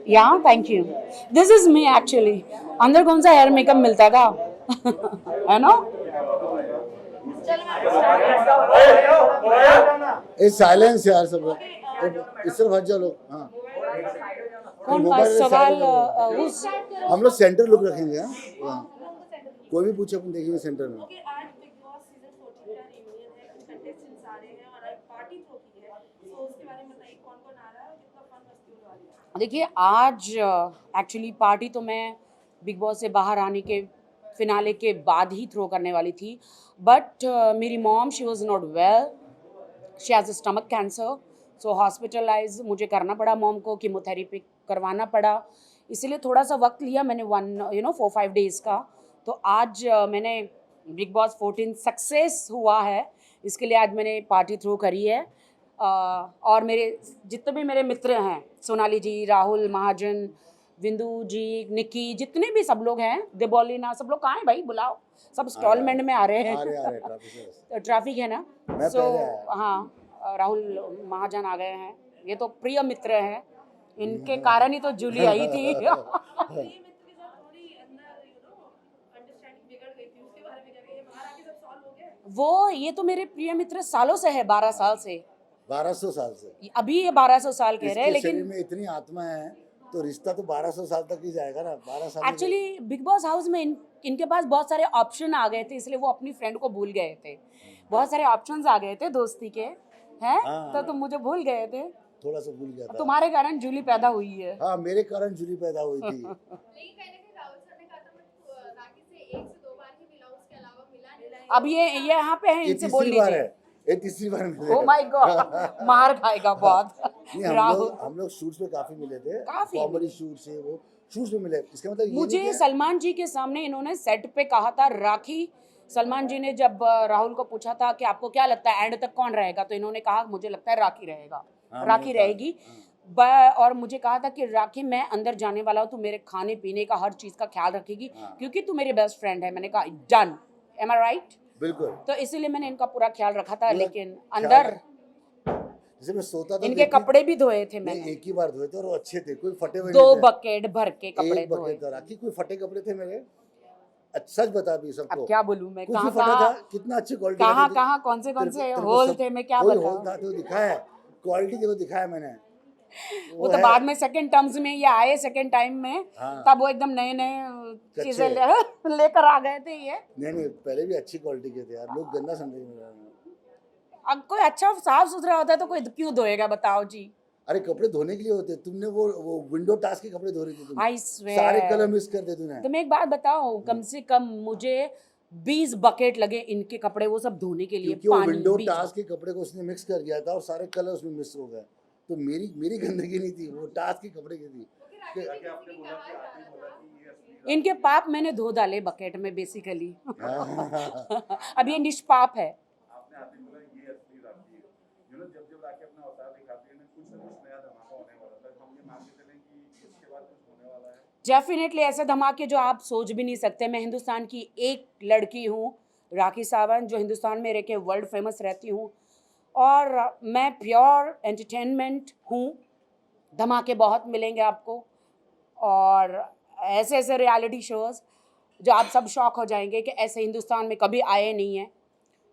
या thank you. This is me actually. अंदर कौन सा हेयर मेकअप मिलता था है ना. ए साइलेंस यार सब. इस तरफ हट जाओ लोग. हाँ कौन मोबाइल में सवाल side में करो. उस हम लोग सेंटर लुक रखेंगे. हाँ कोई भी पूछे अपन देखेंगे सेंटर में. आज बिग बॉस सीजन 14 का रियूनियन है, कुछ कंटेस्टेंट्स आ रहे हैं और आज पार्टी थ्रो की है, तो उसके बारे में बताइए कौन कौन आ रहा है और कितना फन मस्ती होने वाली है. देखिए आज एक्चुअली पार्टी तो मैं बिग बॉस से बाहर आने के फिनाले के बाद ही थ्रो करने वाली थी. बट मेरी mom she was not well. She has a stomach cancer. So hospitalise मुझे करना पड़ा. मॉम को कीमोथेरेपी करवाना पड़ा. इसलिए थोड़ा सा वक्त लिया मैंने 4-5 डेज़ का. तो आज मैंने बिग बॉस 14 सक्सेस हुआ है, इसके लिए आज मैंने पार्टी थ्रो करी है. और मेरे जितने भी मेरे मित्र हैं, सोनाली जी, राहुल महाजन, विंदु जी, निक्की, जितने भी सब लोग हैं, देबोलिना, सब लोग कहाँ हैं भाई, बुलाओ. सब स्टॉलमेंट में आ रहे हैं. आ रहे ट्रैफिक से. ट्रैफिक है ना. मैं सो पहले आया. हाँ राहुल महाजन आ गए हैं. ये तो प्रिय मित्र हैं, इनके कारण ही तो जूली आई थी. ये मित्र के साथ थोड़ी अंदर अंडरस्टैंडिंग बिगड़ गई थी, उसके बारे में क्या कहिए, बाहर आके सब सॉल्व हो गया. वो ये तो मेरे प्रिय मित्र सालों से है, 12 साल से. 1200 साल से. अभी ये 1200 साल कह रहे हैं, इसके शरीर लेकिन में इतनी आत्मा है तो रिश्ता तो 1200 साल तक ही जाएगा ना. 12 साल एक्चुअली बिग बॉस हाउस में इनके पास बहुत सारे ऑप्शन आ गए थे, इसलिए वो अपनी फ्रेंड को भूल गए थे. बहुत सारे ऑप्शंस आ गए थे दोस्ती के हैं. हाँ. तो तुम मुझे भूल गए थे. थोड़ा सा भूल गया था. तुम्हारे कारण जूली पैदा हुई है. हाँ मेरे कारण जूली पैदा हुई थी. लेकिन कहीं ना कहीं राहुल सर ने कहा था मैं राखी से 1 से 2 बार ही मिला, उसके अलावा मिला नहीं. अब ये यहाँ पे है, ये इनसे बोल तीसरी बार लीजिए. है. ये तीसरी बार मिले. ओ माय गॉड, मार खाएगा बहुत. नहीं राहुल हम लोग शूट्स में काफी मिले थे. काफी. कॉमेडी शूट से वो शूट्स में मिले. इसका मतलब ये नहीं मुझे कि- सलमान जी के सामने इन्होंने सेट पे कहा था राखी. सलमान जी ने जब राहुल को पूछा था कि आपको क्या लगता है एंड तक कौन रहेगा, तो इन्होंने कहा मुझे लगता है राखी रहेगा. हाँ, राखी मैंने कहा. रहेगी. और मुझे कहा था कि राखी मैं अंदर जाने वाला हूँ, तू मेरे खाने पीने का हर चीज़ का ख्याल रखेगी, हाँ. क्योंकि तू मेरी बेस्ट फ्रेंड है. मैंने कहा डन. एम आई राइट. बिल्कुल. तो इसीलिए मैंने इनका पूरा ख्याल रखा था. पूरा लेकिन ख्याल अंदर जैसे मैं सोता था इनके तो कपड़े भी धोए थे नहीं, मैंने. एक ही बार धोए थे और वो अच्छे थे. कोई फटे हुए 2 नहीं थे. बकेट भर के कपड़े एक धोए. बकेट था. राखी कोई फटे कपड़े थे मेरे. सच बता भी सबको. अब क्या बोलूं मैं, कुछ कहाँ भी फटा था. कहाँ कितना अच्छी क्वालिटी. कहाँ कहाँ कौन से होल थे, मैं क्या होल बताऊं. था तो दिखाया. क्वालिटी देखो दिखाया मैंने. वो तो है. बाद में सेकंड टर्म्स में ये आए, सेकंड टाइम में. हाँ. तब वो एकदम नए नए चीजें लेकर आ गए थे ये. नहीं पहले भी अच्छी क्वालिटी के थे यार. लोग गंदा समझे मेरा. अब कोई अच्छा साफ सुथरा होता है तो कोई क्यों धोएगा, बताओ जी. अरे कपड़े धोने के लिए होते. तुमने वो विंडो टास्क के कपड़े धो रही थी तुम. आई सारे कलर स्वेयर. मिक्स कर दे तूने. तो मैं एक बात बताऊं, कम से कम मुझे 20 बकेट लगे इनके कपड़े वो सब धोने के लिए. क्योंकि वो पानी विंडो 20. टास्क के कपड़े को उसने मिक्स कर दिया था और सारे कलर उसमें मिक्स हो गए. तो मेरी गंदगी नहीं थी, वो टास्क के कपड़े की थी. इनके पाप मैंने धो डाले बकेट में बेसिकली. अब ये निष्पाप है. आपने आते ही बोला ये असली राखी है. जब राखी अपना अवतार दिखाती है ना, कुछ ना कुछ नया धमाका होने वाला था. हम ये मान के चलें कि इसके बाद कुछ होने वाला है. डेफिनेटली ऐसे धमाके जो आप सोच भी नहीं सकते. मैं हिंदुस्तान की एक लड़की हूँ, राखी सावंत, जो हिंदुस्तान में रह के वर्ल्ड फेमस रहती हूँ, और मैं प्योर एंटरटेनमेंट हूँ. धमाके बहुत मिलेंगे आपको, और ऐसे ऐसे रियलिटी शोज़ जो आप सब शॉक हो जाएंगे कि ऐसे हिंदुस्तान में कभी आए नहीं हैं.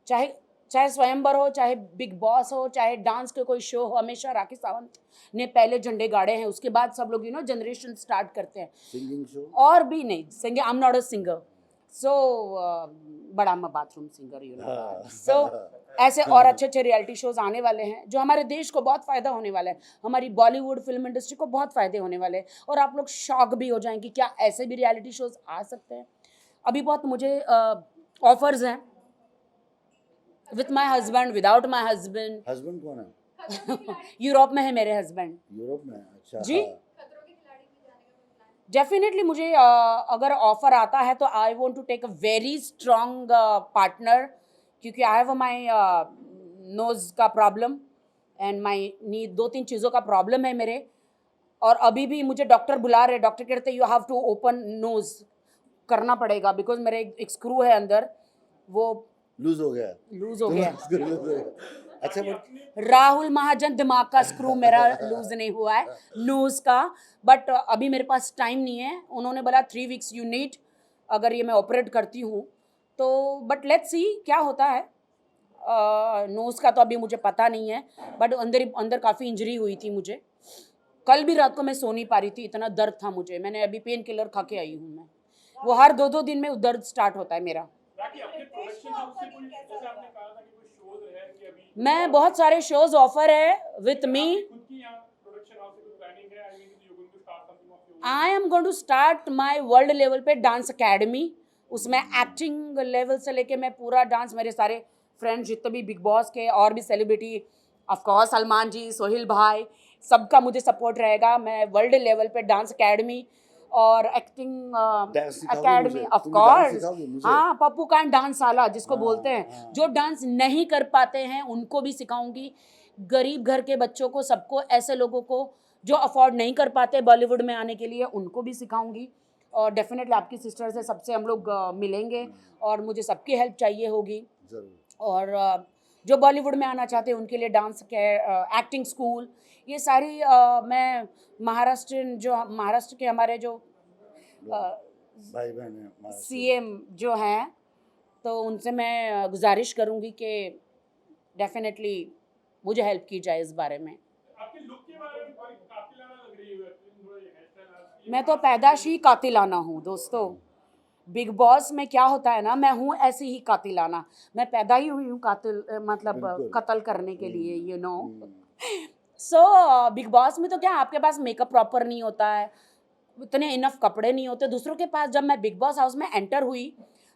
चाहे स्वयंवर हो, चाहे बिग बॉस हो, चाहे डांस के कोई शो हो, हमेशा राखी सावंत ने पहले झंडे गाड़े हैं. उसके बाद सब लोग जनरेशन स्टार्ट करते हैं. Singing show. और भी नहीं singer. I am not a singer. So but I am a bathroom singer. So ऐसे और अच्छे अच्छे रियलिटी शोज आने वाले हैं जो हमारे देश को बहुत फ़ायदा होने वाला है. हमारी बॉलीवुड फिल्म इंडस्ट्री को बहुत फ़ायदे होने वाले हैं. और आप लोग शॉक भी हो जाएंगे क्या ऐसे भी रियलिटी शोज आ सकते हैं. अभी बहुत मुझे ऑफर्स हैं, with my husband, without my husband. Husband कौन है? यूरोप में है मेरे हस्बैंड यूरोप में. अच्छा. जी. हाँ. डेफिनेटली मुझे अगर ऑफर आता है तो I want to take a very strong partner, क्योंकि आई हैव माई नोज़ का प्रॉब्लम एंड माई नी 2-3 चीज़ों का प्रॉब्लम है मेरे. और अभी भी मुझे डॉक्टर बुला रहे. डॉक्टर कहते हैं you have to open nose करना पड़ेगा, बिकॉज मेरे एक स्क्रू है अंदर, वो लूज हो गया. लूज हो गया. लूज हो गया. अच्छा वो राहुल महाजन दिमाग का स्क्रू मेरा लूज नहीं हुआ है नोज का, बट अभी मेरे पास टाइम नहीं है। उन्होंने बोला 3 वीक्स यू नीड, अगर ये मैं ऑपरेट करती हूँ तो, बट लेट्स सी क्या होता है। नोज का तो अभी मुझे पता नहीं है, बट अंदर अंदर काफ़ी इंजरी हुई थी मुझे। कल भी रात को मैं सो नहीं पा रही थी, इतना दर्द था मुझे। मैंने अभी पेन किलर खा के आई हूँ मैं। वो हर 2-2 दिन में दर्द स्टार्ट होता है मेरा। बाकी अपने प्रोडक्शन हाउस से कोई, जैसे आपने कहा था कि कोई शोज है कि अभी मैं बहुत सारे शोज ऑफर है विथ मी। खुद की यहाँ प्रोडक्शन हाउस से कोई प्लानिंग है? I mean you going to start something of your I am going to start my world level पे डांस अकेडमी। उसमें एक्टिंग लेवल से लेके मैं पूरा डांस, मेरे सारे फ्रेंड्स जितने भी बिग बॉस के और भी सेलिब्रिटी, ऑफकोर्स सलमान जी, सोहेल भाई, सबका मुझे सपोर्ट रहेगा। मैं वर्ल्ड लेवल पे डांस अकेडमी और एक्टिंग डांस सिखाओगे अकेडमी, मुझे? ऑफ तुम डांस कोर्स। सिखाओगे मुझे? हाँ, पप्पू कांड डांस साला जिसको हाँ, बोलते हैं, हाँ। जो डांस नहीं कर पाते हैं उनको भी सिखाऊंगी। गरीब घर के बच्चों को, सबको, ऐसे लोगों को जो अफोर्ड नहीं कर पाते बॉलीवुड में आने के लिए, उनको भी सिखाऊंगी। और डेफिनेटली आपकी सिस्टर से, सबसे हम लोग मिलेंगे और मुझे सबकी हेल्प चाहिए होगी। जरूर। और जो बॉलीवुड में आना चाहते हैं उनके लिए डांस के एक्टिंग स्कूल, ये सारी मैं महाराष्ट्र के हमारे जो भाई बहन है हमारा। सीएम जो हैं, तो उनसे मैं गुजारिश करूंगी कि डेफिनेटली मुझे हेल्प की जाए इस बारे में। आपके लुक के बारे में बड़ी कातिलाना लग रही है, थोड़ा ये हेयर स्टाइल आपकी। मैं तो पैदाश ही कातिलाना हूँ दोस्तों। बिग बॉस में क्या होता है ना, मैं हूँ ऐसी ही कातिलाना। मैं पैदा ही हुई हूँ कातिल, मतलब बिल्कुल। कत्ल करने के लिए, you know. Hmm. So big boss में तो क्या, आपके पास मेकअप प्रॉपर नहीं होता है, इतने इनफ कपड़े नहीं होते दूसरों के पास। जब मैं बिग बॉस हाउस में एंटर हुई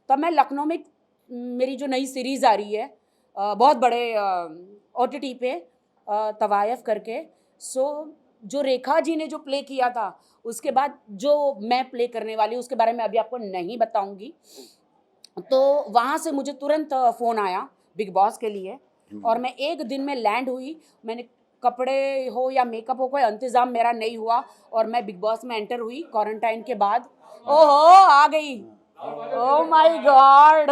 तो मैं लखनऊ में, मेरी जो नई सीरीज़ आ रही है बहुत बड़े OTT पे, तवायफ करके, सो जो रेखा जी ने जो प्ले किया था, उसके बाद जो मैं प्ले करने वाली हूँ उसके बारे में अभी आपको नहीं बताऊंगी। तो वहाँ से मुझे तुरंत फ़ोन आया बिग बॉस के लिए, और मैं एक दिन में लैंड हुई। मैंने कपड़े हो या मेकअप हो, कोई इंतज़ाम मेरा नहीं हुआ, और मैं बिग बॉस में एंटर हुई क्वारंटाइन के बाद। ओहो, आ गई, ओ माय गॉड।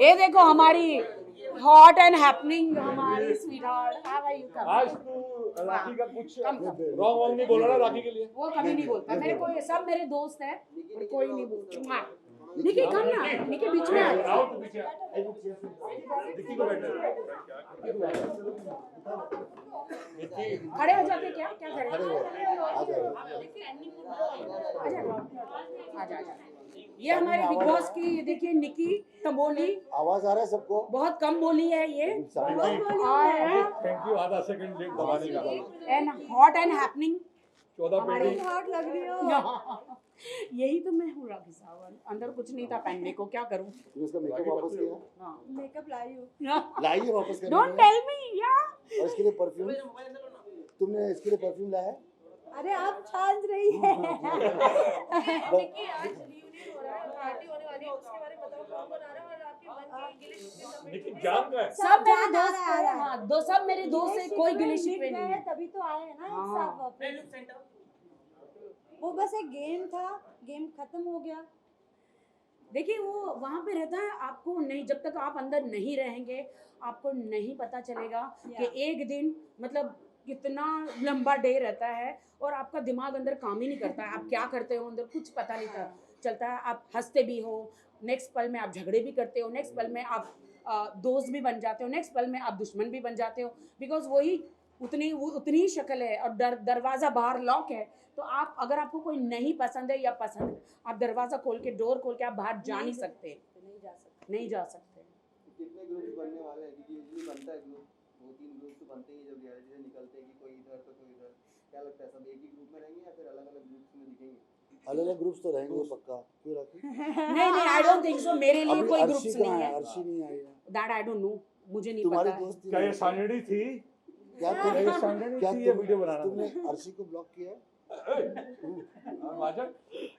ये देखो हमारी हॉट एंड हैपनिंग, हमारी स्वीटहार्ट। How are you? आज तू राखी का कुछ रॉन्ग नहीं बोला ना राखी के लिए? वो कभी नहीं बोलता मेरे को, ये सब मेरे दोस्त हैं और कोई नहीं बोलता। निकी कम ना, निकी बीच में आ। आओ तो पीछे दिक्की को बैठे खड़े हो जाते, क्या क्या करें? खड़े हो, आ जाओ। आजा। ये हमारे बिग बॉस की, देखिए निकी तंबोली, आवाज आ रहा है सबको? बहुत कम बोली है ये, थैंक यू। आधा सेकंड लेट दबाने का। एंड हॉट एंड हैपनिंग 14 पेटी हॉट लग रही हो। यही तो मैं हूँ राखी सावन। अंदर कुछ नहीं था पहनने को, क्या करूँ? तुमने इसका मेकअप वापस किया? मेकअप लाई हूँ। लाइए वापस करने डोंट के लिए। टेल मी या। और इसके लिए परफ्यूम, तुमने इसके लिए परफ्यूम लाया है? अरे आप छान रही है। देखिए आज रियूनियन हो रहा है, पार्टी होने वाली है, उसके बारे में बताओ कौन कौन आ रहा है और आपके मन के गिले शिकवे सब लेकिन जान रहा है सब मेरे जान आ दोस्त रहा है। हैं, हाँ, सब मेरे दोस्त से कोई गिले शिकवे नहीं है। तभी तो आए हैं ना एक हाँ। साथ वापस। वो बस एक गेम था, गेम खत्म हो गया। देखिए वो वहाँ पे रहता है, आपको नहीं, जब तक आप अंदर नहीं रहेंगे आपको नहीं पता चलेगा कि एक दिन मतलब कितना लंबा डे रहता है, और आपका दिमाग अंदर काम ही नहीं करता है। आप क्या करते हो अंदर कुछ पता नहीं चलता है। आप हंसते भी हो, नेक्स्ट पल में आप झगड़े भी करते हो, नेक्स्ट पल में आप दोस्त भी बन जाते हो, नेक्स्ट पल में आप दुश्मन भी बन जाते हो, बिकॉज वही उतनी ही शक्ल है। और दरवाज़ा बाहर लॉक है, तो आप, अगर आपको कोई नहीं पसंद है या पसंद है, आप दरवाज़ा खोल के, डोर खोल के आप बाहर जा नहीं सकते, नहीं जा सकते। कितने ग्रुप बनने वाले हैं? क्योंकि यूजुअली बनता है ग्रुप, 2-3 ग्रुप तो बनते ही जब रियलिटी से निकलते हैं कि कोई इधर तो कोई इधर। क्या लगता है सब एक ही ग्रुप में रहेंगे या फिर अलग-अलग ग्रुप्स में दिखेंगे? अलग-अलग ग्रुप्स तो रहेंगे पक्का। क्यों राखी? नहीं, आई डोंट थिंक सो। मेरे लिए अभी कोई अर्शी ग्रुप्स कहाँ नहीं है? है, अर्शी नहीं आई है। दैट आई डोंट नो, मुझे नहीं तुम्हारी पता है। दोस्त क्या ये सांगड़ी थी? क्या ये सांगड़ी क्या थी ये वीडियो बनाना? तुमने अर्शी को ब्लॉक किया है? महाजन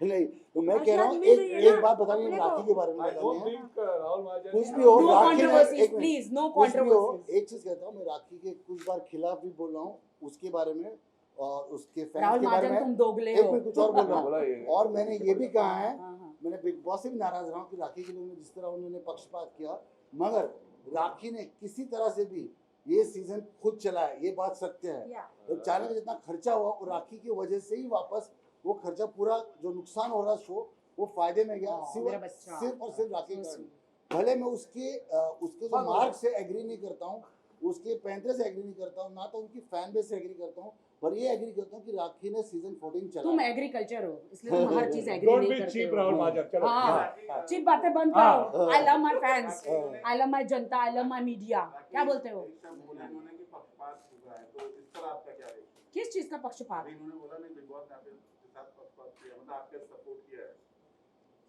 नहीं, तो मैं कह रहा हूँ, मिल रही है एक ना बात बतानी है, अपने को। राखी के बारे में आई बतानी डोंट है। थिंक राहुल महाजन कुछ भी हो, No राखी में controversies, एक मिनट, please, no कुछ भी हो, controversies. एक चीज कहता हूँ, मैं राखी के कुछ बार खिलाफ भी बोल रहा हूँ उसके बारे में, और उसके फैंस राहुल के बारे महाजन में। तुम दोगले एक हो। मिनट, कुछ और बोल रहा बोला हूँ। ये। और मैंने ये भी कहा है, हाँ, हाँ। मैंने बिग बॉस से भी नाराज रहा हूँ कि राखी के लिए जिस तरह उन्होंने पक्षपात किया, मगर राखी ने किसी तरह से भी ये सीजन खुद चला है, ये बात सत्य है। तो चाइना का जितना खर्चा हुआ वो राखी की वजह से ही वापस वो खर्चा पूरा जो नुकसान हो रहा शो वो फायदे में गया मेरा बच्चा। सिर्फ और सिर्फ राखी के कारण। भले मैं उसके जो मार्क से एग्री नहीं करता हूँ, उसके पैंतरे से एग्री नहीं करता हूँ, ना तो उनकी फैन बेस से एग्री करता हूँ, पर ये एग्री करता हूँ कि राखी ने सीजन 14 चला। तुम एग्रीकल्चर हो इसलिए तुम हर चीज एग्री डोंट नहीं बी करते चीप हो। राहुल महाजन, चलो हाँ चीप बातें बंद करो। I love my fans, I love my Janata, I love my media. क्या बोलते हो? बोला इन्होंने कि पक्षपात हुआ है, तो इस पर आपका क्या रिएक्शन? किस चीज का पक्षपात? अभी इन्होंने बोला नहीं बिग बॉस ने आपके साथ पक्षपात किया, मतलब आपके सपोर्ट किया है।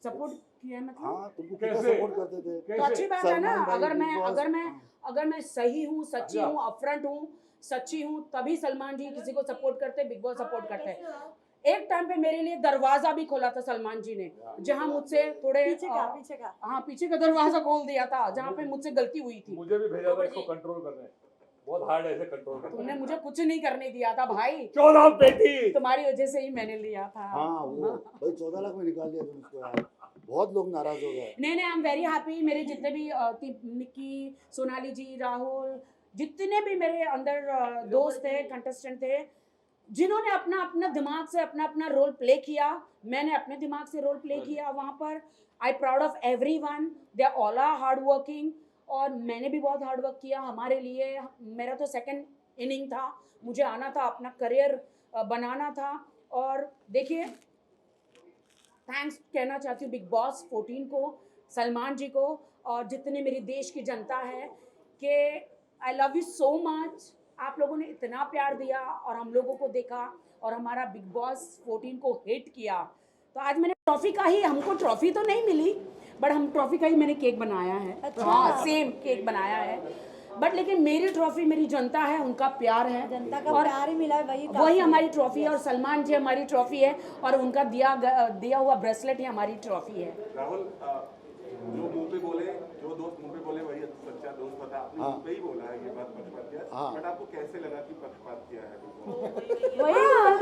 सपोर्ट किया है मतलब? हाँ तुमको कैसे? कितना सपोर्ट करते थे। तो अच्छी बात है ना। सलमान भाई, अगर Big मैं Boss, अगर मैं हाँ। अगर मैं सही हूँ, सच्ची अच्छा। हूँ, अपफ्रंट हूँ, सच्ची हूँ, तभी सलमान जी किसी को सपोर्ट करते, बिग बॉस सपोर्ट करते हैं। एक टाइम पे मेरे लिए दरवाजा भी खोला था सलमान जी ने, जहाँ मुझसे थोड़े पीछे का हाँ पीछे का दरवाजा खोल दिया था, जहाँ पे मुझसे गलती हुई थी। मुझे भी भेजा था इसको कंट्रोल करने, बहुत हार्ड है इसे कंट्रोल करना। तुमने मुझे कुछ नहीं करने दिया था भाई, 14 बेटी तुम्हारी वजह से ही मैंने लिया था। हाँ वो भाई 14 लाख में निकाल दिया तुम उसको यार, बहुत लोग नाराज हो गए। नहीं नहीं, आई एम वेरी हैप्पी। मेरे जितने भी निक्की, सोनाली जी, राहुल, जितने भी मेरे अंदर दोस्त थे, कंटेस्टेंट थे, जिन्होंने अपना अपना दिमाग से अपना अपना रोल प्ले किया, मैंने अपने दिमाग से रोल प्ले किया वहाँ पर। I proud of everyone, they are all are hard working, और मैंने भी बहुत हार्ड वर्क किया हमारे लिए। मेरा तो सेकंड इनिंग था, मुझे आना था, अपना करियर बनाना था। और देखिए, थैंक्स कहना चाहती हूँ बिग बॉस 14 को, सलमान जी को, और जितने मेरी देश की जनता है, कि I love you so much. आप लोगों ने इतना प्यार दिया और हम लोगों को देखा और हमारा बिग बॉस 14 को हिट किया। तो आज मैंने ट्रॉफी का ही, हमको ट्रॉफी तो नहीं मिली, बट हम ट्रॉफी का ही मैंने केक बनाया है। अच्छा। हाँ सेम केक बनाया है, बट लेकिन मेरी ट्रॉफी मेरी जनता है, उनका प्यार है, जनता का और प्यार ही मिला है, वही वही हमारी ट्रॉफी है। और सलमान जी हमारी ट्रॉफी है, और उनका दिया हुआ ब्रेसलेट ही हमारी ट्रॉफी है। राहुल, जो मुंह पे बोले, जो दोस्त मुंह पे बोले वही सच्चा दोस्त था। आपने हाँ। मुंह पे ही बोला है ये बात, पक्षपात किया, हाँ। बट आपको कैसे लगा कि पक्षपात किया है?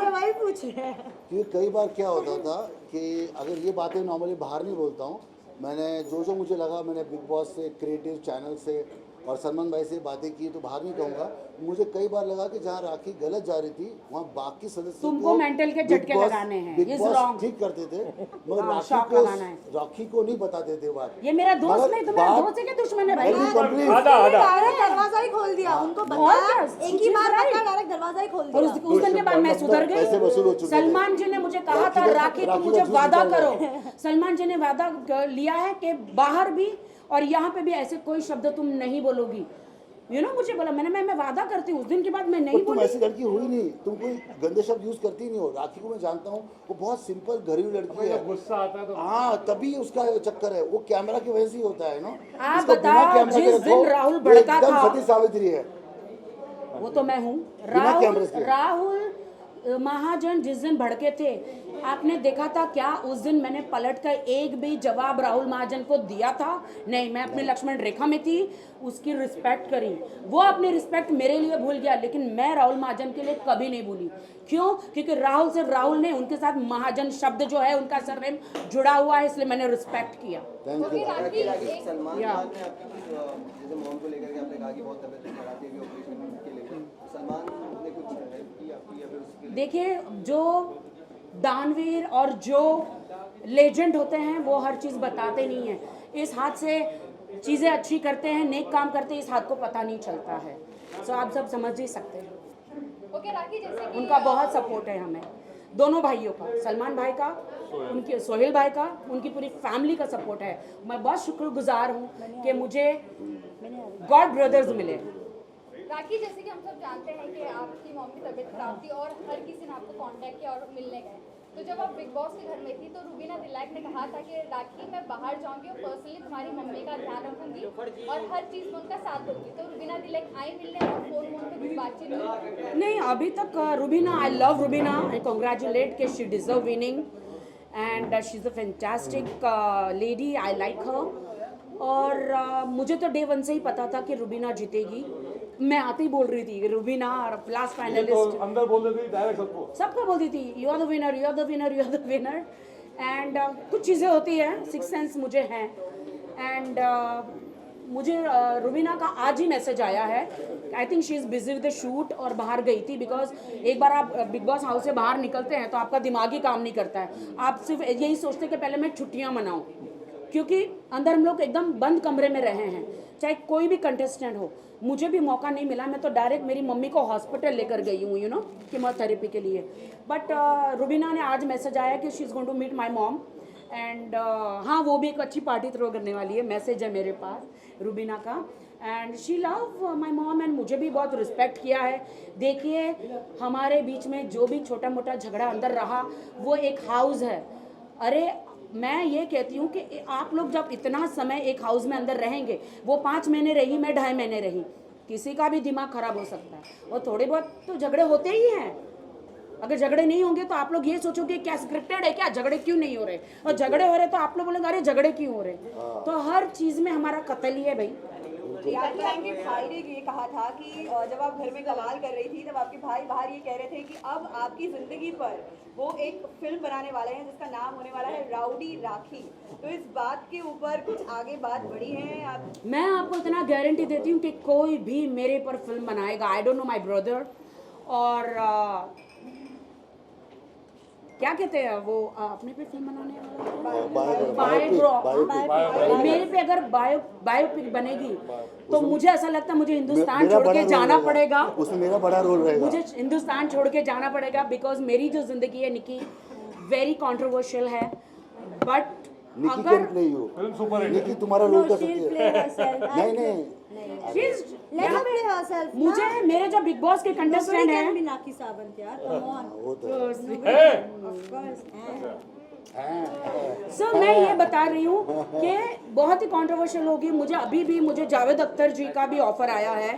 वही पूछ रहे हैं। क्योंकि कई बार क्या होता था कि अगर ये बातें नॉर्मली बाहर नहीं बोलता हूँ, मैंने जो मुझे लगा, मैंने बिग बॉस से, क्रिएटिव चैनल से और सलमान भाई से बातें की, तो बाहर नहीं कहूँगा। मुझे कई बार लगा कि जहाँ राखी गलत जा रही थी वहाँ बाकी सदस्य तुमको मेंटल के झटके लगाने हैं, इज रॉन्ग। ठीक करते थे, मगर हाँ, शॉक लगाना है। राखी को नहीं बताते थे बात। ये मेरा दोस्त मगर नहीं, तो मेरा बात- दोस्त है कि दुश्मन है भाई? Let me complete। आधा आधा डायरेक्ट दरवाजा ही खोल दिया, उनको और बताया, क्या? एक ही बार बताया, डायरेक्ट दरवाजा ही खोल और दिया। उस दिन के बाद मैं सुधर पैसे वसूल हो गई। चुके थे। सलमान जी ने मुझे कहा था, राखी तुम मुझे वादा करो। सलमान जी ने वादा लिया है कि बाहर भी और यहाँ पे भी ऐसे कोई शब्द तुम नहीं बोलोगी। मुझे बोला, मैं वादा करती हूँ। उस दिन के बाद मैं नहीं तुम बोली। ऐसी लड़की हुई नहीं, तुम कोई गंदे शब्द यूज करती नहीं हो। राखी को मैं जानता हूँ, वो बहुत सिंपल घरेलू लड़की है। गुस्सा आता है तो हाँ, तभी उसका चक्कर है, वो कैमरा की वजह से ही होता है ना। आप इसको बिना बताओ, कैमरा के जिस रखो, दिन राहुल वो भड़का एकदम था, सती सावित्री है। वो तो मैं हूँ। बिना कैमरे के। राहुल महाजन जिस दिन भड़के थे, आपने देखा था क्या उस दिन मैंने पलट कर एक भी जवाब राहुल महाजन को दिया था? नहीं, मैं अपने लक्ष्मण रेखा में थी, उसकी रिस्पेक्ट करी। वो अपनी रिस्पेक्ट मेरे लिए भूल गया, लेकिन मैं राहुल महाजन के लिए कभी नहीं भूली। क्यों? क्योंकि राहुल ने उनके साथ महाजन शब्द जो है उनका सरनेम जुड़ा हुआ है, इसलिए मैंने रिस्पेक्ट किया। Thank you. सलमान या। खान ने आपकी जैसे मॉम को लेकर के आपने कहा कि बहुत तबीयत खराब थी अभी ऑपरेशन के लेकर, सलमान ने कुछ हेल्प की आपकी या फिर उसके लिए? देखिए, जो दानवीर और जो लेजेंड होते हैं वो हर चीज़ बताते नहीं हैं। इस हाथ से चीज़ें अच्छी करते हैं, नेक काम करते हैं, इस हाथ को पता नहीं चलता है। सो आप सब समझ ही सकते हैं। ओके राखी, जैसे कि उनका बहुत सपोर्ट है हमें, दोनों भाइयों का, सलमान भाई का, उनके सोहेल भाई का, उनकी पूरी फैमिली का सपोर्ट है। मैं बहुत शुक्रगुजार हूँ कि मुझे गॉड ब्रदर्स मिले। राखी, जैसे कि हम सब जानते हैं कि आपकी मॉम की तबीयत खराब थी और हर किसी ने आपको कांटेक्ट किया और मिलने गए। तो जब आप बिग बॉस के घर में थी तो रुबीना दिलैक ने कहा था कि राखी, मैं बाहर जाऊंगी और पर्सनली तुम्हारी मम्मी का ध्यान रखूंगी और हर चीज़ में उनका साथ दूंगी। तो रुबीना दिलैक आई मिलने और फोन पे कुछ बातचीत हुई? नहीं, अभी तक Rubina, I love Rubina, I congratulate कि she deserve winning and she is a fantastic lady, I like her. और मुझे तो डे वन से ही पता था कि रुबीना जीतेगी। मैं आते ही बोल रही थी रुबीना लास्ट तो फाइनलिस्ट, अंदर बोल देती डायरेक्ट सबको बोलती थी you are the winner, you are the winner, you are the winner. And कुछ चीज़ें होती हैं, सिक्स सेंस मुझे हैं। एंड मुझे रुबीना का आज ही मैसेज आया है। I think she is busy with the shoot और बाहर गई थी, बिकॉज एक बार आप बिग बॉस हाउस से बाहर निकलते हैं तो आपका दिमाग ही काम नहीं करता है। आप सिर्फ यही सोचते हैं कि पहले मैं छुट्टियां मनाऊं, क्योंकि अंदर हम लोग एकदम बंद कमरे में रहे हैं, चाहे कोई भी कंटेस्टेंट हो। मुझे भी मौका नहीं मिला, मैं तो डायरेक्ट मेरी मम्मी को हॉस्पिटल लेकर गई हूँ, कीमोथेरेपी के लिए। बट रुबीना ने आज मैसेज आया कि she is going to meet my mom and हाँ, वो भी एक अच्छी पार्टी थ्रो करने वाली है। मैसेज है मेरे पास रुबीना का, and she love my mom and मुझे भी बहुत रिस्पेक्ट किया है। देखिए, हमारे बीच में जो भी छोटा मोटा झगड़ा अंदर रहा, वो एक हाउस है। अरे मैं ये कहती हूँ कि आप लोग जब इतना समय एक हाउस में अंदर रहेंगे, वो 5 महीने रही, मैं 2.5 महीने रही, किसी का भी दिमाग खराब हो सकता है। और थोड़े बहुत तो झगड़े होते ही हैं। अगर झगड़े नहीं होंगे तो आप लोग ये सोचोगे क्या स्क्रिप्टेड है क्या, झगड़े क्यों नहीं हो रहे, और झगड़े हो रहे तो आप लोग बोलेंगे अरे झगड़े क्यों हो रहे। तो हर चीज़ में हमारा कत्ल ही है भाई। आपके भाई ने ये कहा था कि जब आप घर में कमाल कर रही थी तब आपके भाई बाहर ये कह रहे थे कि अब आपकी ज़िंदगी पर वो एक फिल्म बनाने वाले हैं जिसका नाम होने वाला है राउडी राखी। तो इस बात के ऊपर कुछ आगे बात बढ़ी है आप? मैं आपको इतना गारंटी देती हूँ कि कोई भी मेरे पर फिल्म बनाएगा। I don't know my brother, और क्या कहते हैं वो अपने पे फिल्म बनाने वाला, मेरे पे अगर बायोपिक बनेगी तो मुझे ऐसा लगता है मुझे हिंदुस्तान छोड़ के जाना पड़ेगा। उसमें मेरा बड़ा रोल रहेगा। मुझे हिंदुस्तान छोड़ के जाना पड़ेगा, बिकॉज मेरी जो जिंदगी है निकी वेरी कंट्रोवर्शियल है। But Nikki can play you, Nikki तुम्हारा रोल कर सकती है। नहीं मुझे मेरे जो बिग बॉस के कंटेस्टेंट हैं, मीनाक्षी सावंत यार, कम ऑन। वो तो सो मैं ये बता रही हूँ कि बहुत ही कंट्रोवर्शियल होगी। मुझे अभी भी मुझे जावेद अख्तर जी का भी ऑफर आया है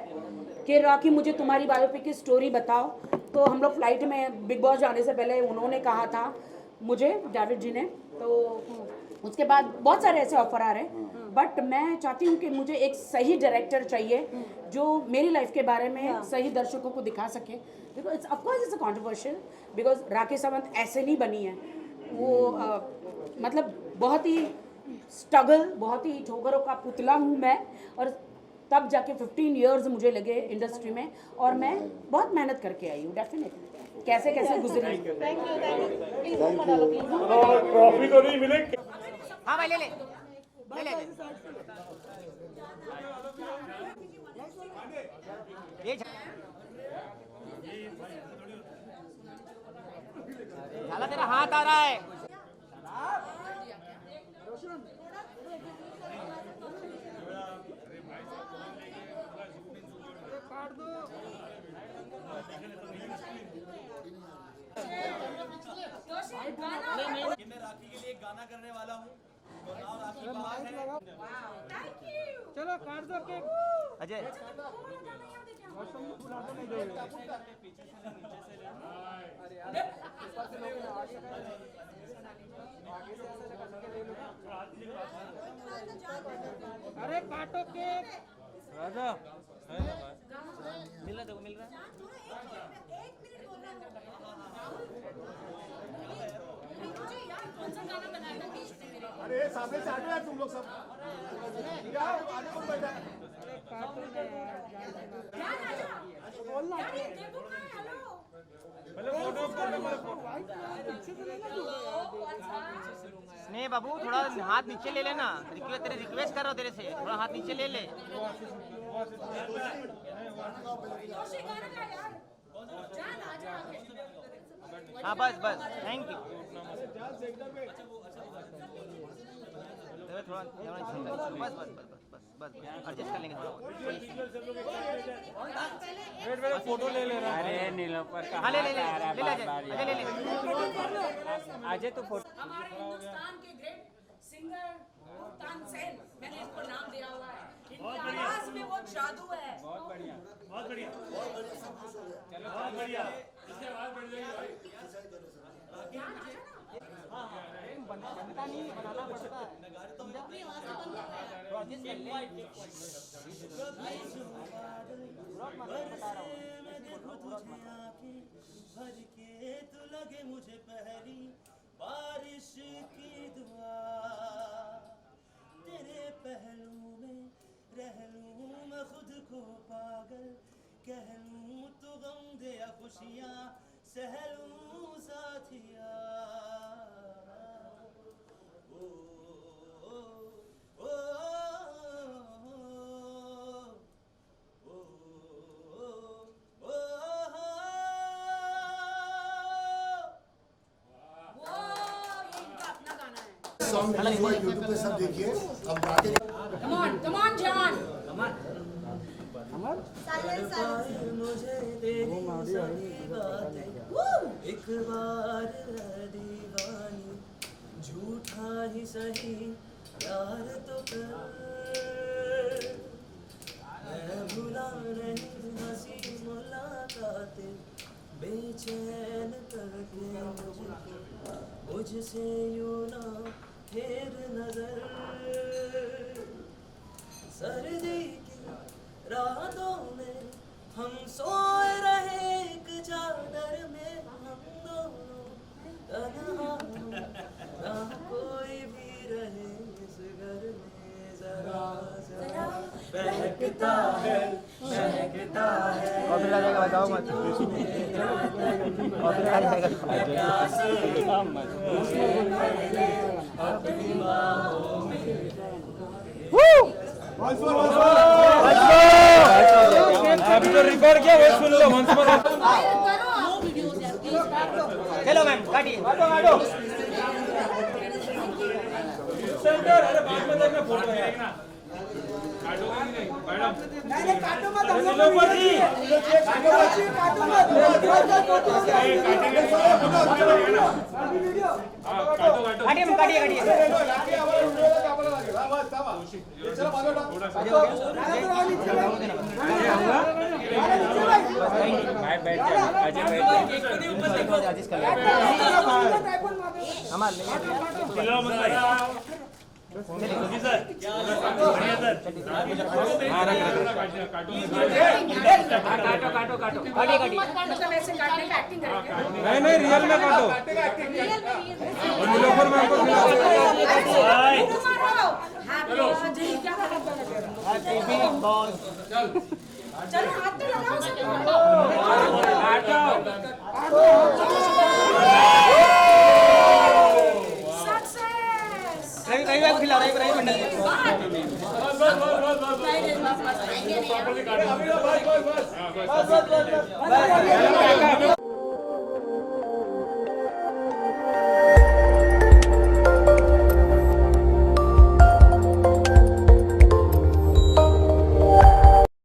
कि राखी मुझे तुम्हारी बायोपिक की स्टोरी बताओ। तो हम लोग फ्लाइट में बिग बॉस जाने से पहले उन्होंने कहा था मुझे, जावेद जी ने, तो उसके बाद बहुत सारे ऐसे ऑफर आ रहे हैं। बट मैं चाहती हूँ कि मुझे एक सही डायरेक्टर चाहिए जो मेरी लाइफ के बारे में सही दर्शकों को दिखा सके। Because of course it's a controversial, because Rakhi Sawant ऐसे नहीं बनी है। वो मतलब बहुत ही स्ट्रगल, बहुत ही ठोकरों का पुतला हूँ मैं, और तब जाके 15 इयर्स मुझे लगे इंडस्ट्री में, और मैं बहुत मेहनत करके आई हूँ। डेफिनेटली कैसे कैसे गुजरी। ट्रॉफी तो नहीं मिले। हाँ भाई ले ले ले ले ये झाला, तेरा हाथ आ रहा है। मैं राखी के लिए गाना करने वाला हूँ। तो नाम राखी बाहर है। चलो काट दो केक। अजय अरे काटो केक। राजा मिल रहा, मिल रहा। अरे सामने से हटो यार तुम लोग सब। आगे कौन बैठा है? स्नेह बाबू थोड़ा हाथ नीचे ले लेना। तेरे रिक्वेस्ट कर रहा हूँ तेरे से, थोड़ा हाथ नीचे ले ले। हाँ बस बस, थैंक यू। थोड़ा बस बस बस बस बस एडजस्ट कर लेंगे थोड़ा। फोटो ले ले रहा है। अरे नीलोफर का, हाँ ले ले ले ले ले ले ले। अजय तो फोटो। हमारे हिंदुस्तान के ग्रेट सिंगर तानसेन, मैंने इसको नाम दिया हुआ है। इनकी आवाज में वो जादू है। बहुत बढ़िया, बहुत बढ़िया, चलो बहुत बढ़िया। इससे आवाज बढ़ जाएगी भाई। बनता नहीं, बनाना पड़ता है। भर के तू लगे मुझे पहली बारिश की दुआ, तेरे पहलू में रह लूं मैं खुद को पागल, कह लूं तो गम दे या खुशियाँ सह लूं साथिया। ओ ओ ओ सॉन्ग रिलीज हुआ यूट्यूब पे, सब देखिए। अब गाते Come on, John. मुझे तेरी सारी बातें एक बार दीवानी, झूठा ही सही प्यार तो कर, मैं भुला नहीं हंसी मुलाकातें बेचैन करके मुझसे यूं ना फेर नजर। सर्दी की रातों में हम सोए रहे एक चादर में, हम दोनों तन्हा ना कोई भी रहे इस घर में, जरा जरा बहकता है बताओ मत अपनी बाहों में। अभी तो रिकॉर्ड किया, वो सुन लो वंस मोर। चलो मैम काटिए। सेंटर, अरे बाद में देखना फोटो है ना। काटोगे नहीं मैडम? नहीं काटो मत, हम लोग जी काटो मत। काटिए। नहीं रियल में काटो। चलो हाथ पे लगाओ। रवि खिला रवि मंडल।